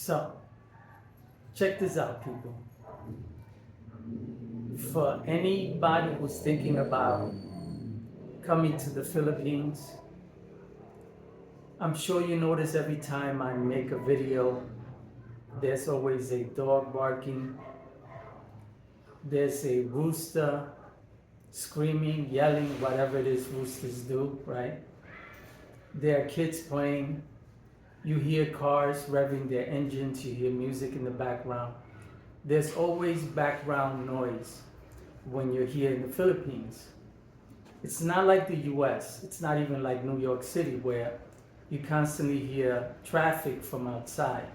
So, check this out, people. For anybody who's thinking about coming to the Philippines, I'm sure you notice every time I make a video, there's always a dog barking, there's a rooster screaming, yelling, whatever it is roosters do, right? There are kids playing. You hear cars revving their engines, you hear music in the background. There's always background noise when you're here in the Philippines. It's not like the US, it's not even like New York City where you constantly hear traffic from outside.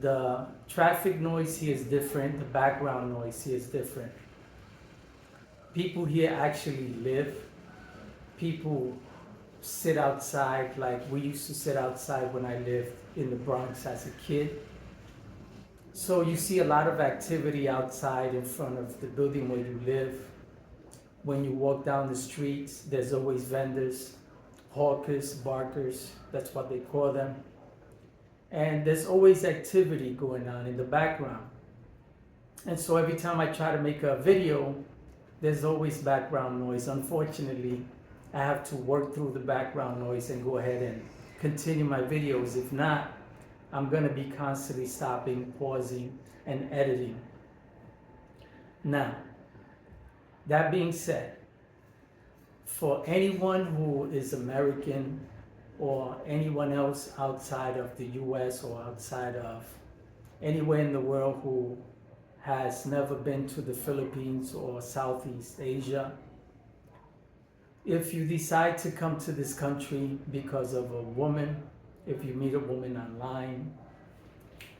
The traffic noise here is different, the background noise here is different. People here actually live. People sit outside like we used to sit outside when I lived in the Bronx as a kid. So you see a lot of activity outside in front of the building where you live. When you walk down the streets, there's always vendors, hawkers, barkers, that's what they call them. And there's always activity going on in the background. And so every time I try to make a video, there's always background noise. Unfortunately, I have to work through the background noise and go ahead and continue my videos. If not, I'm gonna be constantly stopping, pausing, and editing. Now, that being said, for anyone who is American or anyone else outside of the US or outside of anywhere in the world who has never been to the Philippines or Southeast Asia, if you decide to come to this country because of a woman, if you meet a woman online,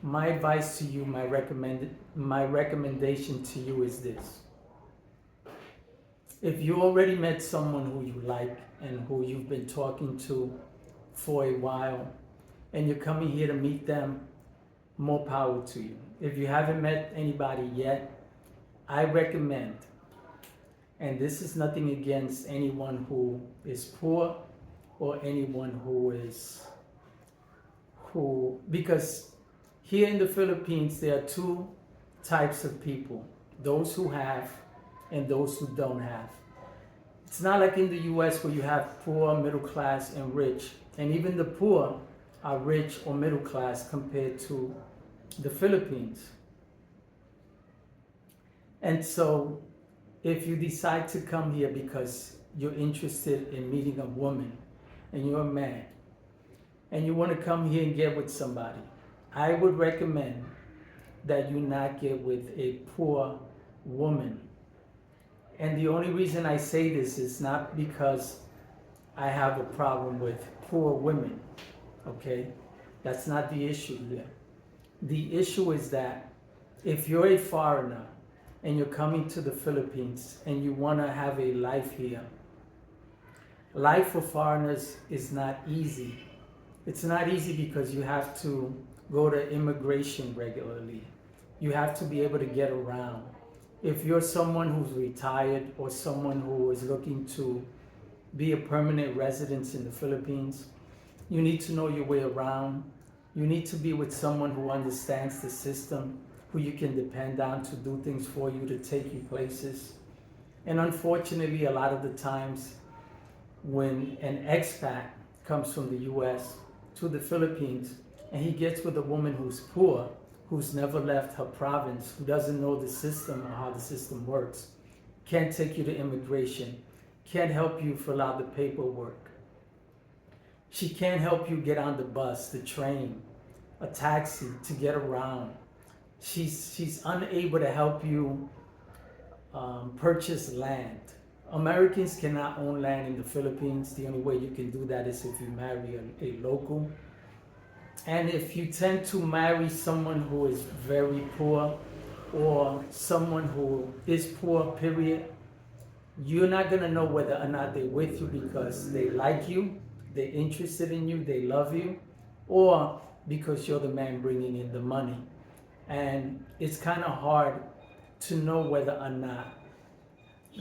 my advice to you, my recommendation to you is this. If you already met someone who you like and who you've been talking to for a while, and you're coming here to meet them, more power to you. If you haven't met anybody yet, I recommend, and this is nothing against anyone who is poor or anyone because here in the Philippines, there are two types of people, those who have and those who don't have. It's not like in the US where you have poor, middle class, and rich. And even the poor are rich or middle class compared to the Philippines. And so if you decide to come here because you're interested in meeting a woman and you're a man and you want to come here and get with somebody, I would recommend that you not get with a poor woman. And the only reason I say this is not because I have a problem with poor women, okay? That's not the issue here. The issue is that if you're a foreigner and you're coming to the Philippines and you want to have a life here, life for foreigners is not easy. It's not easy because you have to go to immigration regularly. You have to be able to get around. If you're someone who's retired or someone who is looking to be a permanent resident in the Philippines, you need to know your way around. You need to be with someone who understands the system, who you can depend on to do things for you, to take you places. And unfortunately, a lot of the times when an expat comes from the US to the Philippines and he gets with a woman who's poor, who's never left her province, who doesn't know the system or how the system works, can't take you to immigration, can't help you fill out the paperwork. She can't help you get on the bus, the train, a taxi to get around. She's unable to help you purchase land. Americans cannot own land in the Philippines. The only way you can do that is if you marry a local. And if you tend to marry someone who is very poor or someone who is poor, period, you're not going to know whether or not they're with you because they like you, they're interested in you, they love you, or because you're the man bringing in the money. And it's kind of hard to know whether or not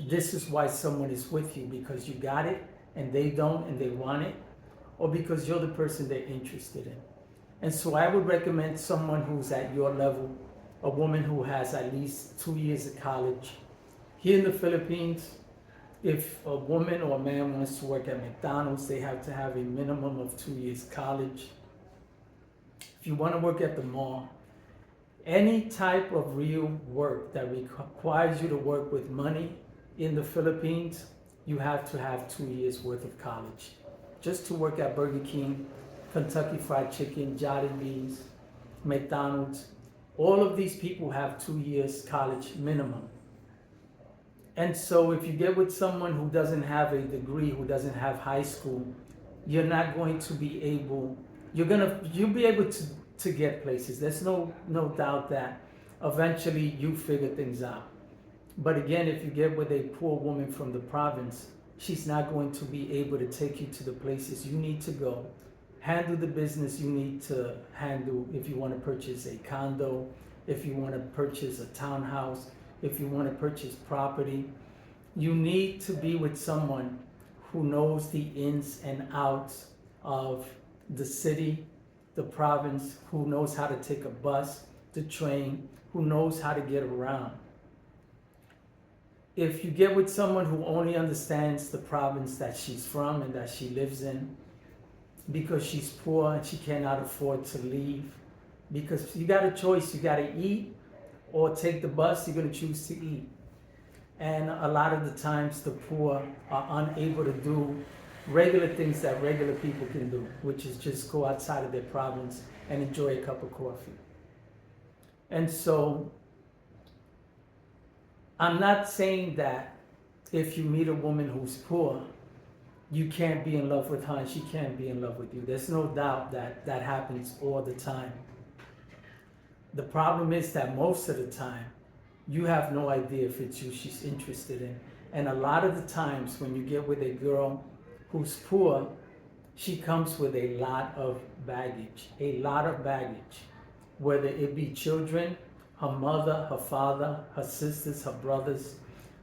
this is why someone is with you, because you got it and they don't and they want it, or because you're the person they're interested in. And so I would recommend someone who's at your level, a woman who has at least 2 years of college. Here in the Philippines, if a woman or a man wants to work at McDonald's, they have to have a minimum of 2 years college. If you want to work at the mall, any type of real work that requires you to work with money in the Philippines, you have to have 2 years worth of college. Just to work at Burger King, Kentucky Fried Chicken, Jollibee's, McDonald's, all of these people have 2 years college minimum. And so if you get with someone who doesn't have a degree, who doesn't have high school, you're not going to be able, you'll be able to get places. There's no doubt that eventually you figure things out. But again, if you get with a poor woman from the province, she's not going to be able to take you to the places you need to go, handle the business you need to handle if you want to purchase a condo, if you want to purchase a townhouse, if you want to purchase property. You need to be with someone who knows the ins and outs of the city, the province, who knows how to take a bus, the train, who knows how to get around. If you get with someone who only understands the province that she's from and that she lives in, because she's poor and she cannot afford to leave, because you got a choice, you got to eat or take the bus, you're going to choose to eat. And a lot of the times the poor are unable to do regular things that regular people can do, which is just go outside of their province and enjoy a cup of coffee. And so I'm not saying that if you meet a woman who's poor, you can't be in love with her and she can't be in love with you. There's no doubt that that happens all the time. The problem is that most of the time, you have no idea if it's you she's interested in. And a lot of the times when you get with a girl who's poor, she comes with a lot of baggage, whether it be children, her mother, her father, her sisters, her brothers.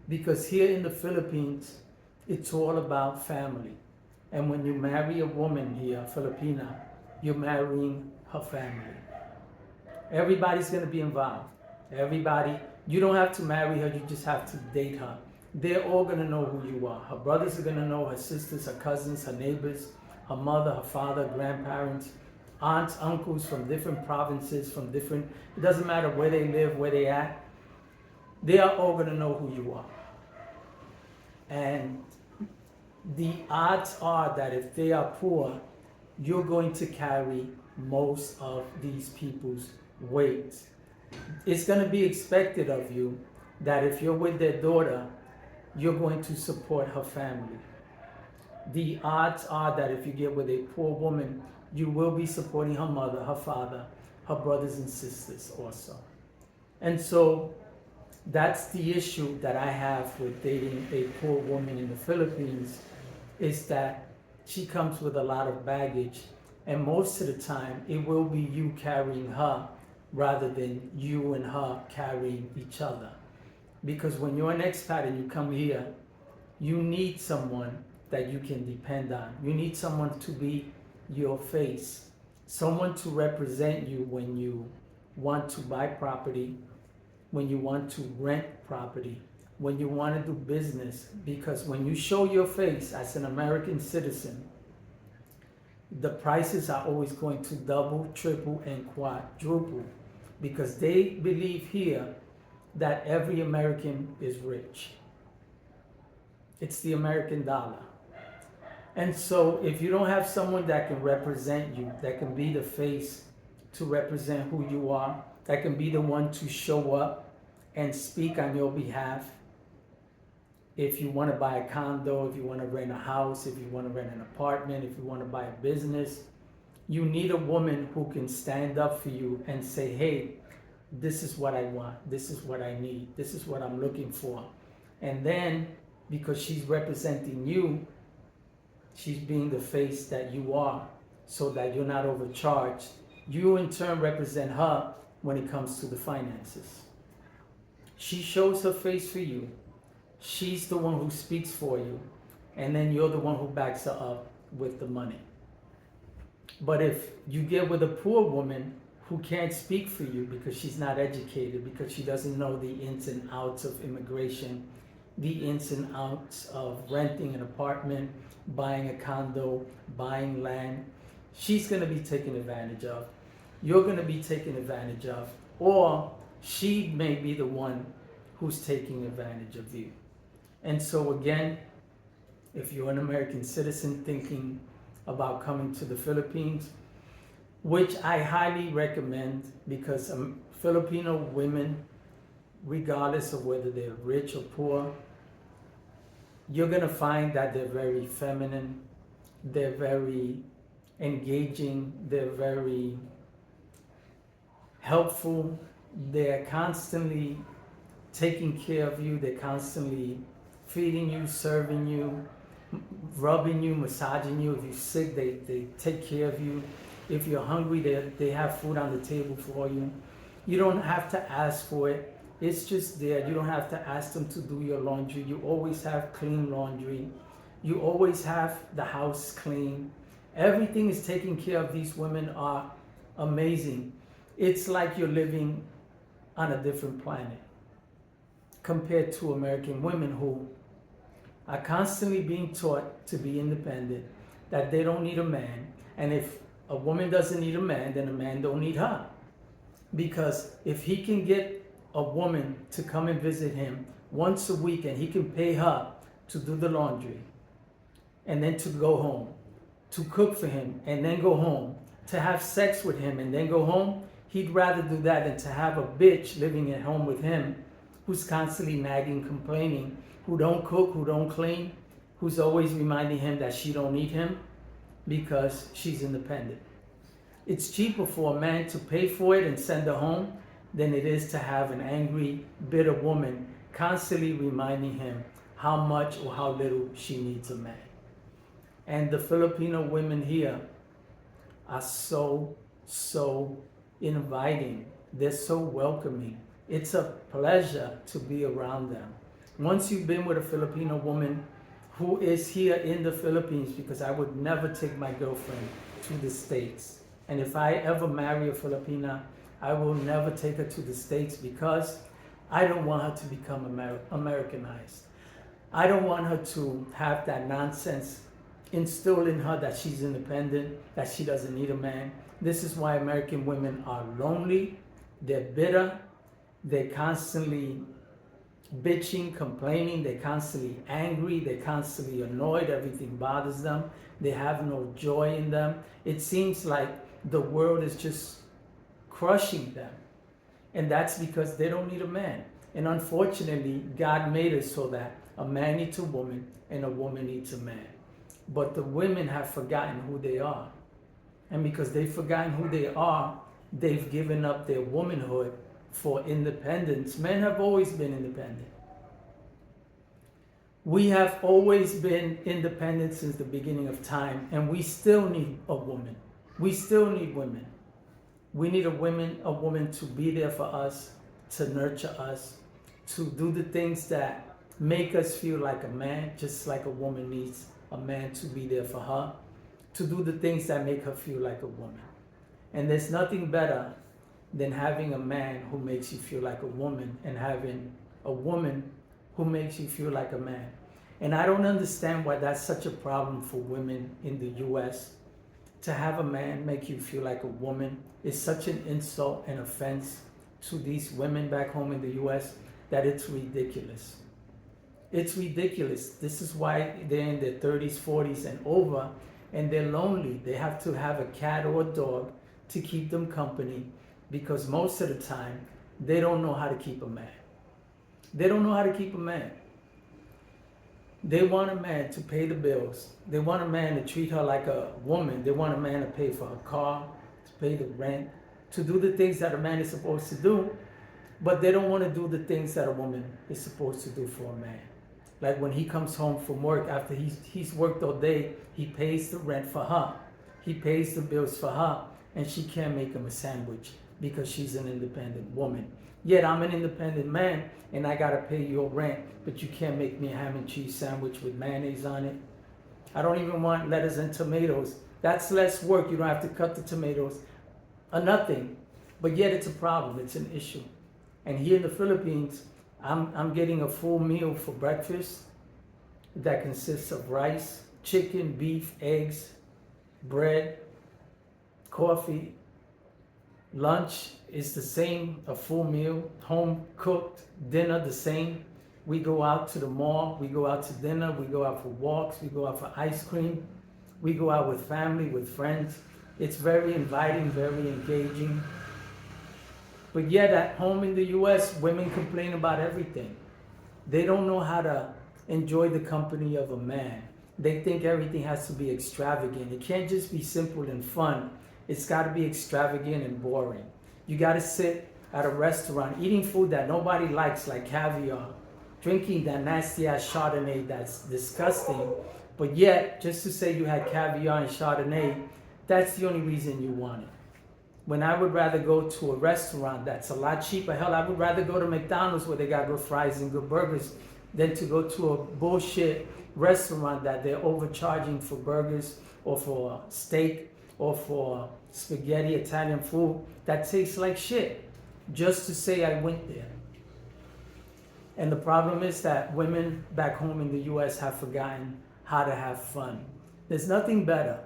Because here in the Philippines, it's all about family. And when you marry a woman here, Filipina, you're marrying her family. Everybody's going to be involved. Everybody. You don't have to marry her, you just have to date her. They're all going to know who you are. Her brothers are going to know, her sisters, her cousins, her neighbors, her mother, her father, grandparents, aunts, uncles from different provinces, it doesn't matter where they live, where they at. They are all going to know who you are. And the odds are that if they are poor, you're going to carry most of these people's weight. It's going to be expected of you that if you're with their daughter, you're going to support her family. The odds are that if you get with a poor woman, you will be supporting her mother, her father, her brothers and sisters also. And so that's the issue that I have with dating a poor woman in the Philippines, is that she comes with a lot of baggage, and most of the time it will be you carrying her rather than you and her carrying each other. Because when you're an expat and you come here, you need someone that you can depend on. You need someone to be your face, someone to represent you when you want to buy property, when you want to rent property, when you want to do business. Because when you show your face as an American citizen, the prices are always going to double, triple, and quadruple, because they believe here that every American is rich. It's the American dollar. And so if you don't have someone that can represent you, that can be the face to represent who you are, that can be the one to show up and speak on your behalf, if you want to buy a condo, if you want to rent a house, if you want to rent an apartment, if you want to buy a business, you need a woman who can stand up for you and say, hey, this is what I want, this is what I need, this is what I'm looking for. And then, because she's representing you, she's being the face that you are, so that you're not overcharged. You in turn represent her when it comes to the finances. She shows her face for you. She's the one who speaks for you. And then you're the one who backs her up with the money. But if you get with a poor woman who can't speak for you because she's not educated, because she doesn't know the ins and outs of immigration, the ins and outs of renting an apartment, buying a condo, buying land, she's going to be taken advantage of. You're going to be taken advantage of. Or she may be the one who's taking advantage of you. And so again, if you're an American citizen thinking about coming to the Philippines, which I highly recommend, because Filipino women, regardless of whether they're rich or poor, you're gonna find that they're very feminine, they're very engaging, they're very helpful, they're constantly taking care of you, they're constantly feeding you, serving you, rubbing you, massaging you. If you're sick, they take care of you. If you're hungry, they have food on the table for you. You don't have to ask for it. It's just there. You don't have to ask them to do your laundry. You always have clean laundry. You always have the house clean. Everything is taken care of. These women are amazing. It's like you're living on a different planet compared to American women who are constantly being taught to be independent, that they don't need a man. And if a woman doesn't need a man, then a man don't need her. Because if he can get a woman to come and visit him once a week and he can pay her to do the laundry and then to go home, to cook for him and then go home, to have sex with him and then go home, he'd rather do that than to have a bitch living at home with him who's constantly nagging, complaining, who don't cook, who don't clean, who's always reminding him that she don't need him because she's independent. It's cheaper for a man to pay for it and send her home than it is to have an angry, bitter woman constantly reminding him how much or how little she needs a man. And the Filipino women here are so inviting. They're so welcoming. It's a pleasure to be around them. Once you've been with a Filipino woman who is here in the Philippines, because I would never take my girlfriend to the States. And if I ever marry a Filipina, I will never take her to the States because I don't want her to become Americanized. I don't want her to have that nonsense instilled in her that she's independent, that she doesn't need a man. This is why American women are lonely, they're bitter, they're constantly bitching, complaining, they're constantly angry, they're constantly annoyed, everything bothers them, they have no joy in them. It seems like the world is just crushing them. And that's because they don't need a man. And unfortunately, God made it so that a man needs a woman and a woman needs a man. But the women have forgotten who they are. And because they've forgotten who they are, they've given up their womanhood for independence. Men have always been independent. We have always been independent since the beginning of time, and we still need a woman. We still need women. We need a woman to be there for us, to nurture us, to do the things that make us feel like a man, just like a woman needs a man to be there for her, to do the things that make her feel like a woman. And there's nothing better than having a man who makes you feel like a woman and having a woman who makes you feel like a man. And I don't understand why that's such a problem for women in the US. To have a man make you feel like a woman is such an insult and offense to these women back home in the US that it's ridiculous. It's ridiculous. This is why they're in their 30s, 40s, and over, and they're lonely. They have to have a cat or a dog to keep them company because most of the time, they don't know how to keep a man. They don't know how to keep a man. They want a man to pay the bills. They want a man to treat her like a woman. They want a man to pay for her car, to pay the rent, to do the things that a man is supposed to do, but they don't want to do the things that a woman is supposed to do for a man. Like when he comes home from work after he's worked all day, he pays the rent for her. He pays the bills for her, and she can't make him a sandwich because she's an independent woman. Yet I'm an independent man, and I gotta pay your rent, but you can't make me a ham and cheese sandwich with mayonnaise on it. I don't even want lettuce and tomatoes. That's less work. You don't have to cut the tomatoes or nothing. But yet it's a problem. It's an issue. And here in the Philippines, I'm getting a full meal for breakfast that consists of rice, chicken, beef, eggs, bread, coffee. Lunch is the same, a full meal, home cooked. Dinner the same. We go out to the mall, we go out to dinner, we go out for walks, we go out for ice cream, we go out with family, with friends. It's very inviting, very engaging. But yet at home in the US, women complain about everything. They don't know how to enjoy the company of a man. They think everything has to be extravagant. It can't just be simple and fun. It's got to be extravagant and boring. You got to sit at a restaurant eating food that nobody likes, like caviar, drinking that nasty ass Chardonnay that's disgusting. But yet, just to say you had caviar and Chardonnay, that's the only reason you want it. When I would rather go to a restaurant that's a lot cheaper, hell, I would rather go to McDonald's where they got good fries and good burgers than to go to a bullshit restaurant that they're overcharging for burgers or for steak or for spaghetti Italian food that tastes like shit just to say I went there. And the problem is that women back home in the US have forgotten how to have fun. There's nothing better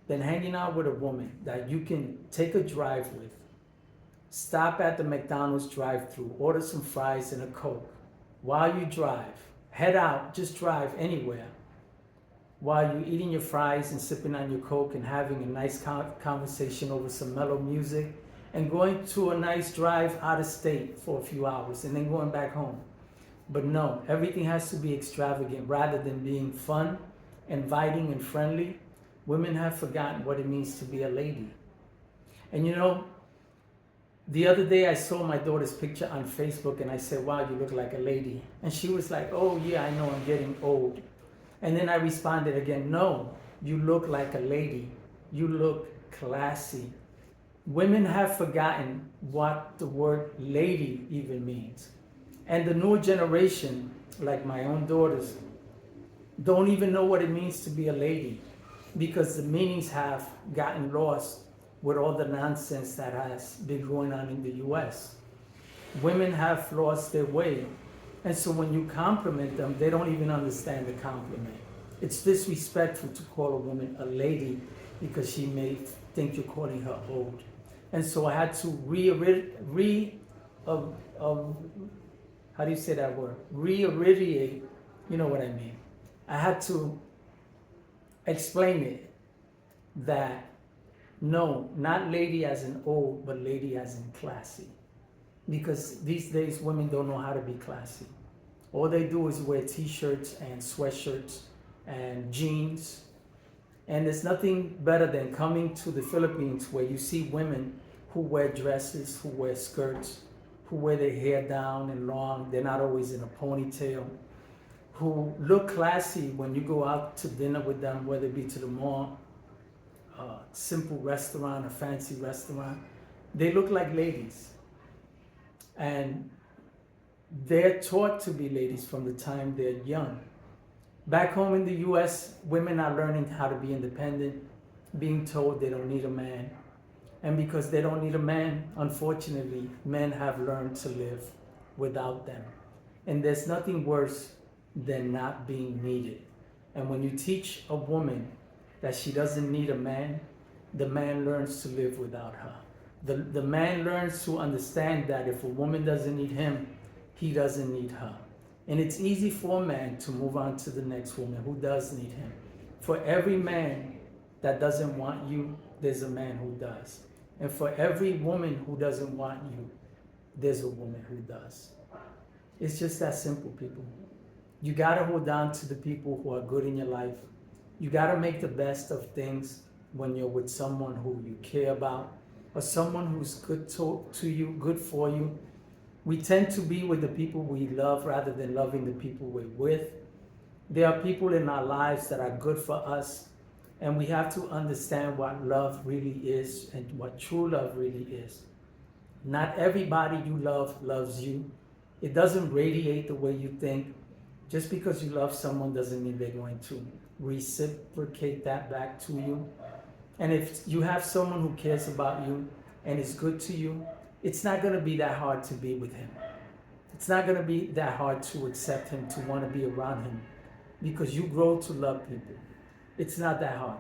than hanging out with a woman that you can take a drive with, stop at the McDonald's drive-thru, order some fries and a Coke. While you drive, head out, just drive anywhere. While you're eating your fries and sipping on your Coke and having a nice conversation over some mellow music and going to a nice drive out of state for a few hours and then going back home. But no, everything has to be extravagant rather than being fun, inviting and friendly. Women have forgotten what it means to be a lady. And you know, the other day I saw my daughter's picture on Facebook and I said, wow, you look like a lady. And she was like, oh yeah, I know I'm getting old. And then I responded again, no, you look like a lady. You look classy. Women have forgotten what the word lady even means. And the newer generation, like my own daughters, don't even know what it means to be a lady because the meanings have gotten lost with all the nonsense that has been going on in the US. Women have lost their way. And so when you compliment them, they don't even understand the compliment. It's disrespectful to call a woman a lady because she may think you're calling her old. And so I had to how do you say that word? Reiterate, you know what I mean. I had to explain it that no, not lady as in old, but lady as in classy. Because these days women don't know how to be classy. All they do is wear t-shirts and sweatshirts and jeans. And there's nothing better than coming to the Philippines where you see women who wear dresses, who wear skirts, who wear their hair down and long. They're not always in a ponytail. Who look classy when you go out to dinner with them, whether it be to the mall, a simple restaurant, a fancy restaurant. They look like ladies. And they're taught to be ladies from the time they're young. Back home in the US, women are learning how to be independent, being told they don't need a man. And because they don't need a man, unfortunately, men have learned to live without them. And there's nothing worse than not being needed. And when you teach a woman that she doesn't need a man, the man learns to live without her. The man learns to understand that if a woman doesn't need him, he doesn't need her. And it's easy for a man to move on to the next woman who does need him. For every man that doesn't want you, there's a man who does. And for every woman who doesn't want you, there's a woman who does. It's just that simple, people. You gotta hold on to the people who are good in your life. You gotta make the best of things when you're with someone who you care about or someone who's good to you, good for you. We tend to be with the people we love rather than loving the people we're with. There are people in our lives that are good for us, and we have to understand what love really is and what true love really is. Not everybody you love loves you. It doesn't radiate the way you think. Just because you love someone doesn't mean they're going to reciprocate that back to you. And if you have someone who cares about you and is good to you, it's not going to be that hard to be with him. It's not going to be that hard to accept him, to want to be around him, because you grow to love people. It's not that hard.